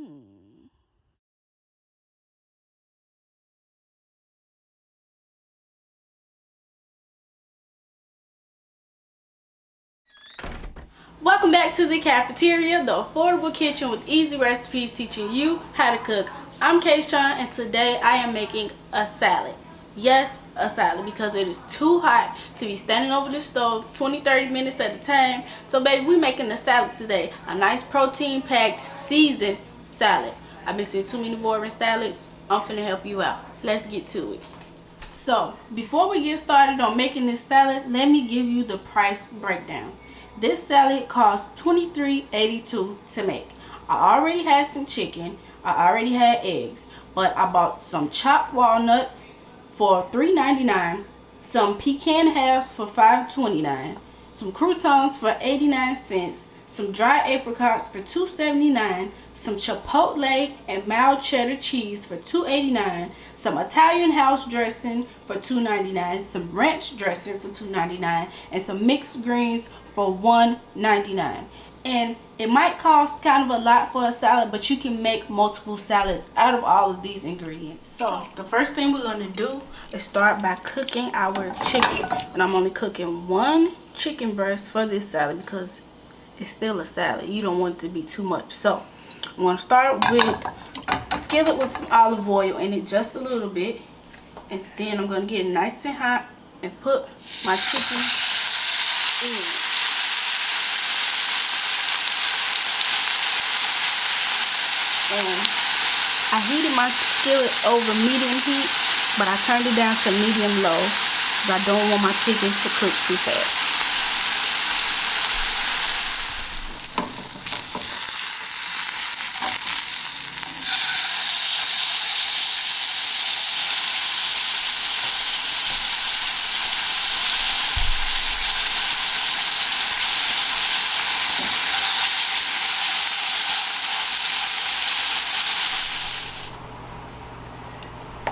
Welcome back to the cafeteria, the affordable kitchen with easy recipes teaching you how to cook. I'm Kayshawn, and today I am making a salad. Yes, a salad, because it is too hot to be standing over the stove 20-30 minutes at a time. So baby, we're making a salad today. A nice protein packed seasoned salad. I've been seeing too many boring salads. I'm finna help you out. Let's get to it. So before we get started on making this salad, let me give you the price breakdown. This salad costs $23.82 to make. I already had some chicken. I already had eggs. But I bought some chopped walnuts for $3.99. Some pecan halves for $5.29. Some croutons for 89 cents. Some dried apricots for $2.79. Some chipotle and mild cheddar cheese for $2.89. Some Italian house dressing for $2.99. Some ranch dressing for $2.99. And some mixed greens for $1.99. And it might cost kind of a lot for a salad, but you can make multiple salads out of all of these ingredients. So the first thing we're going to do is start by cooking our chicken. And I'm only cooking one chicken breast for this salad because it's still a salad. You don't want it to be too much. So I'm going to start with a skillet with some olive oil in it, just a little bit. And then I'm going to get it nice and hot and put my chicken in. And I heated my skillet over medium heat, but I turned it down to medium low because I don't want my chickens to cook too fast.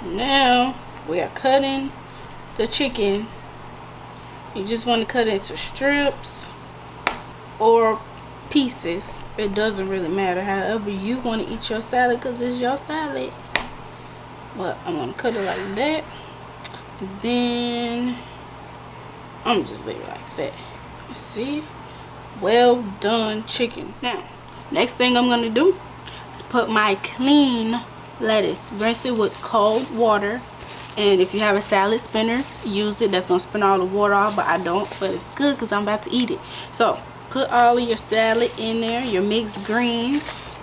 Now we are cutting the chicken. You just want to cut it into strips or pieces. It doesn't really matter, however you want to eat your salad, because it's your salad. But I'm going to cut it like that. And then I'm just leave it like that. See? Well done chicken. Now, next thing I'm going to do is put my clean lettuce, rinse it with cold water, and if you have a salad spinner, use it. That's gonna spin all the water off, but I don't. But it's good because I'm about to eat it. So put all of your salad in there, your mixed greens.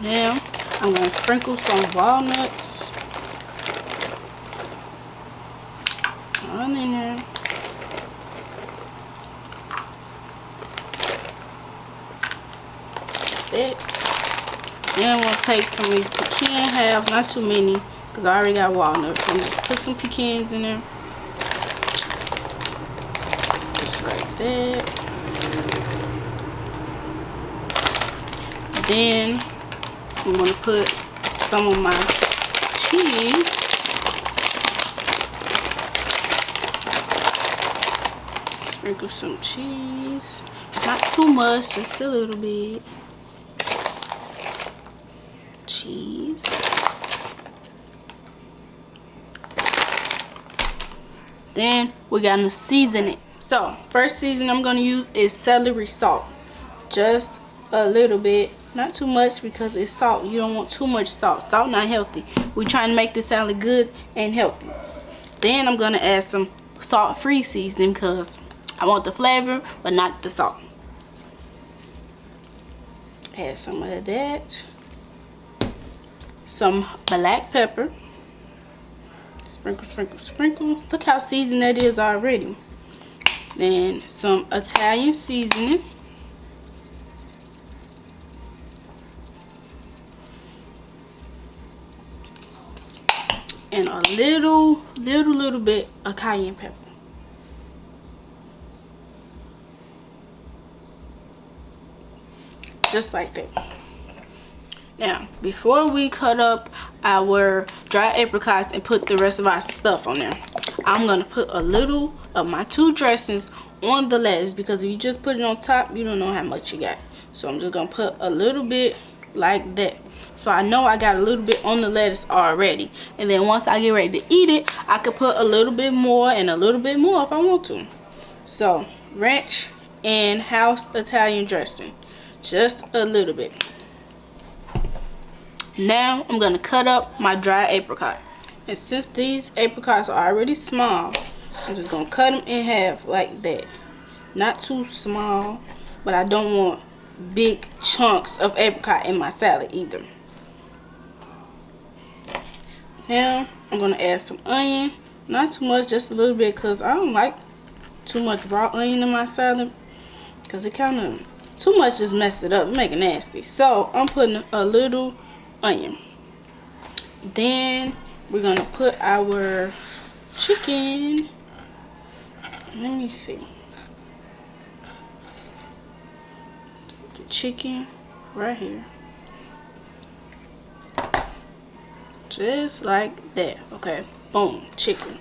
Now I'm gonna sprinkle some walnuts in there. Then we'll take some of these pecan halves, not too many, because I already got walnuts. So I'm just put some pecans in there, just like that. Then I'm gonna put some of my cheese. Sprinkle some cheese, not too much, just a little bit. Cheese. Then we got to season it. So first season I'm going to use is celery salt, just a little bit, not too much, because it's salt. You don't want too much salt. Salt not healthy. We're trying to make this salad good and healthy. Then I'm going to add some salt-free seasoning because I want the flavor, but not the salt. Add some of that. Some black pepper. Sprinkle, sprinkle, sprinkle. Look how seasoned that is already. Then some Italian seasoning. And a little bit of cayenne pepper. Just like that. Now, before we cut up our dried apricots and put the rest of our stuff on there, I'm going to put a little of my 2 dressings on the lettuce, because if you just put it on top, you don't know how much you got. So I'm just going to put a little bit like that. So I know I got a little bit on the lettuce already. And then once I get ready to eat it, I could put a little bit more and a little bit more if I want to. So, ranch and house Italian dressing. Just a little bit. Now I'm going to cut up my dried apricots. And since these apricots are already small, I'm just going to cut them in half like that. Not too small, but I don't want big chunks of apricot in my salad either. Now I'm going to add some onion. Not too much, just a little bit, because I don't like too much raw onion in my salad. Because it kind of, too much just mess it up, make it nasty. So I'm putting a little onion. Then we're gonna put our chicken. Let me see. The chicken right here. Just like that. Okay. Boom. Chicken.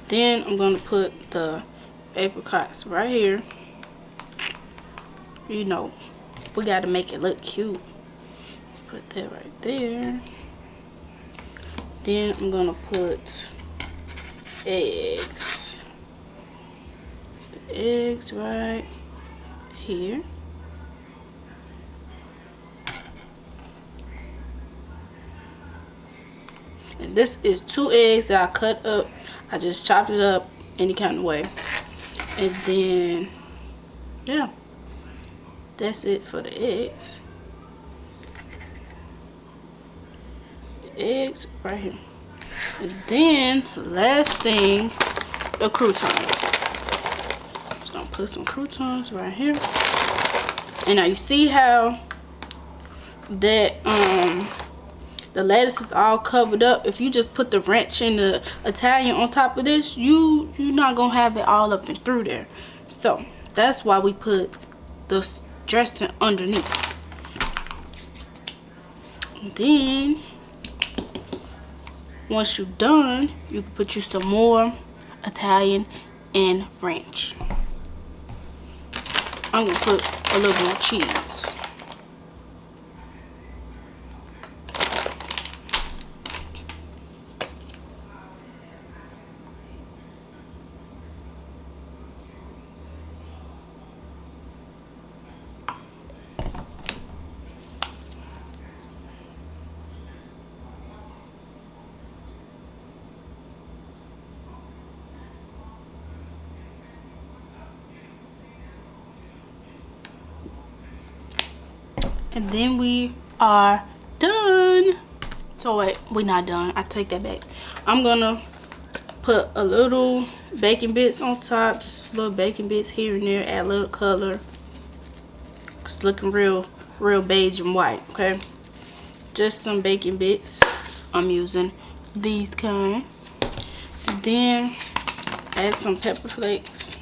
Then I'm gonna put the apricots right here. You know, we gotta make it look cute. Put that right there. Then I'm gonna put eggs. The eggs right here. And this is 2 eggs that I cut up. I just chopped it up any kind of way. And then, yeah, that's it for the eggs. Eggs right here. And then last thing, the croutons. Just gonna put some croutons right here. And now you see how that the lettuce is all covered up. If you just put the ranch and the Italian on top of this, you're not gonna have it all up and through there. So that's why we put the dressing underneath. And then once you're done, you can put you some more Italian and ranch. I'm gonna put a little more cheese. And then we are done. So wait, we're not done. I take that back. I'm gonna put a little bacon bits on top, just little bacon bits here and there, add a little color. It's looking real beige and white, okay? Just some bacon bits. I'm using these kind. And then add some pepper flakes.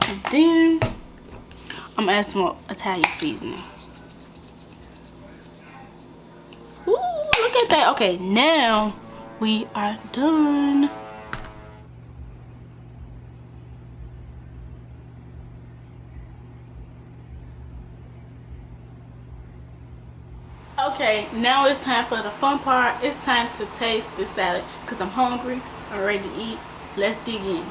And then I'm gonna add some more Italian seasoning. Ooh, look at that. Okay, now we are done. Okay, now it's time for the fun part. It's time to taste the salad because I'm hungry. I'm ready to eat. Let's dig in.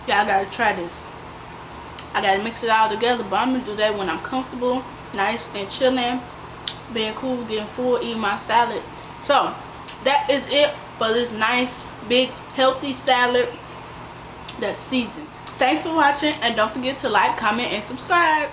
Y'all gotta try this. I gotta mix it all together, but I'm gonna do that when I'm comfortable, nice and chilling, being cool, getting full, eating my salad. So that is it for this nice, big, healthy salad that's seasoned. Thanks for watching, and don't forget to like, comment, and subscribe.